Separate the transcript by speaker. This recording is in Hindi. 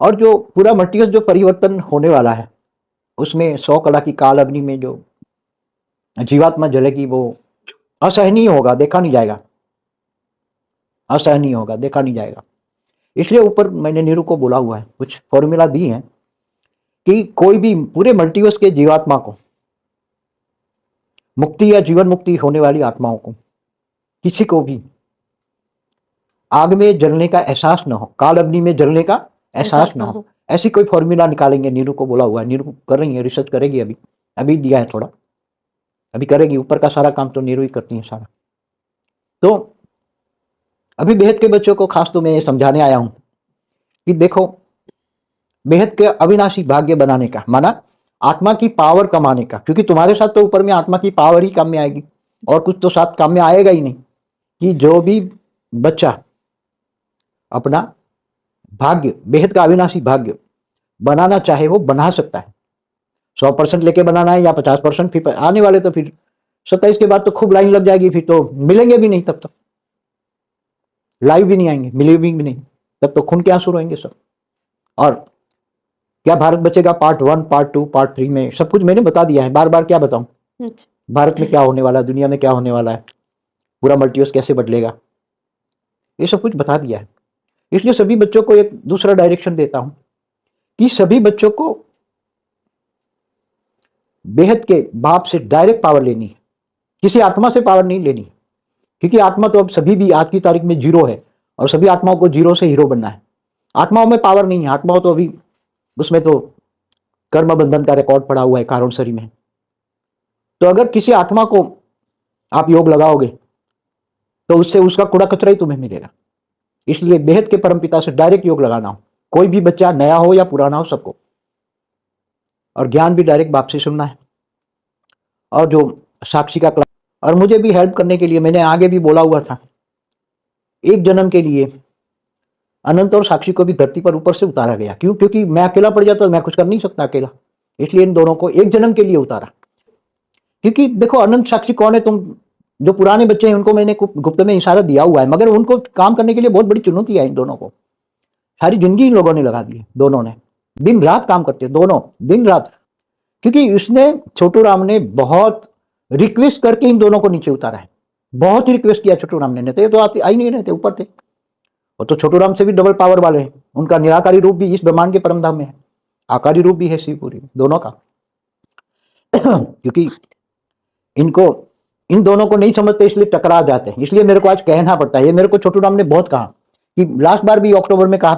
Speaker 1: और जो पूरा मल्टीवर्स जो परिवर्तन होने वाला है, उसमें 100 कला की काल अग्नि में जो जीवात्मा जलेगी वो असहनीय होगा, देखा नहीं जाएगा, असहनीय होगा, देखा नहीं जाएगा। इसलिए ऊपर मैंने नीरू को बोला हुआ है, कुछ फॉर्मूला दी है कि कोई भी पूरे मल्टीवर्स के जीवात्मा को मुक्ति या जीवन मुक्ति होने वाली आत्माओं को, किसी को भी आग में जलने का एहसास न हो, काल अग्नि में जलने का एहसास न हो, ऐसी कोई फॉर्मूला निकालेंगे। नीरू को बोला हुआ है, नीरू कर रही है, रिसर्च करेगी, अभी दिया है थोड़ा, अभी करेगी। ऊपर का सारा काम तो नीरू ही करती है सारा। तो अभी बेहद के बच्चों को खास तो मैं समझाने आया हूं कि देखो, बेहद के अविनाशी भाग्य बनाने का माना आत्मा की पावर कमाने का, क्योंकि तुम्हारे साथ तो ऊपर में आत्मा की पावर ही काम में आएगी, और कुछ तो साथ काम में आएगा ही नहीं। कि जो भी बच्चा अपना भाग्य, बेहद का अविनाशी भाग्य बनाना चाहे वो बना सकता है। 100% लेके बनाना है या 50%, फिर आने वाले तो फिर 27 के बाद तो खूब लाइन लग जाएगी, फिर तो मिलेंगे भी नहीं, तब तक लाइव भी नहीं आएंगे, मिले भी नहीं, तब तो खून के आंसू रहेंगे सब। और क्या भारत बचेगा? पार्ट 1, पार्ट 2, पार्ट 3 में सब कुछ मैंने बता दिया है, बार बार क्या बताऊं भारत में क्या होने वाला है, दुनिया में क्या होने वाला है, पूरा मल्टीवर्स कैसे बदलेगा, ये सब कुछ बता दिया है। इसलिए सभी बच्चों को एक दूसरा डायरेक्शन देता हूं कि सभी बच्चों को बेहद के बाप से डायरेक्ट पावर लेनी है, किसी आत्मा से पावर नहीं लेनी, क्योंकि आत्मा तो अब सभी भी आज की तारीख में जीरो है, और सभी आत्माओं को जीरो से हीरो बनना है। आत्माओं में पावर नहीं है, आत्माओं तो अभी उसमें तो कर्म बंधन का रिकॉर्ड पड़ा हुआ है कारण शरीर में। तो अगर किसी आत्मा को आप योग लगाओगे तो उससे उसका कूड़ा कचरा ही तुम्हें मिलेगा। इसलिए बेहद के परमपिता से डायरेक्ट योग लगाना हो, कोई भी बच्चा नया हो या पुराना हो, सबको। और ज्ञान भी डायरेक्ट बाप से सुनना है। और जो साक्षी का क्लास, और मुझे भी हेल्प करने के लिए मैंने आगे भी बोला हुआ था, एक जन्म के लिए अनंत और साक्षी को भी धरती पर ऊपर से उतारा गया। क्यों? क्योंकि मैं अकेला पड़ जाता, मैं कुछ कर नहीं सकता अकेला, इसलिए इन दोनों को एक जन्म के लिए उतारा। क्योंकि देखो, अनंत साक्षी कौन है? तुम जो पुराने बच्चे हैं उनको मैंने गुप्त में इशारा दिया हुआ है, मगर उनको काम करने के लिए बहुत बड़ी चुनौती है इन दोनों को। सारी जिंदगी इन लोगों ने लगा दी, दोनों ने दिन रात काम करते, दोनों दिन रात। क्योंकि उसने, छोटू राम ने बहुत रिक्वेस्ट करके इन दोनों को नीचे उतारा है, बहुत ही रिक्वेस्ट किया छोटू राम ने, नहीं तो आते आई नहीं रहते, ऊपर थे। और तो छोटू राम से भी डबल पावर वाले हैं, उनका निराकारी रूप भी इस ब्रह्मांड के परम धाम में है, आकारी रूप भी है शिवपुरी, दोनों का। क्योंकि इनको, इन दोनों को नहीं समझते, इसलिए टकरा जाते हैं। इसलिए मेरे को आज कहना पड़ता है, ये मेरे को छोटू राम ने बहुत कहा कि लास्ट बार भी अक्टूबर में कहा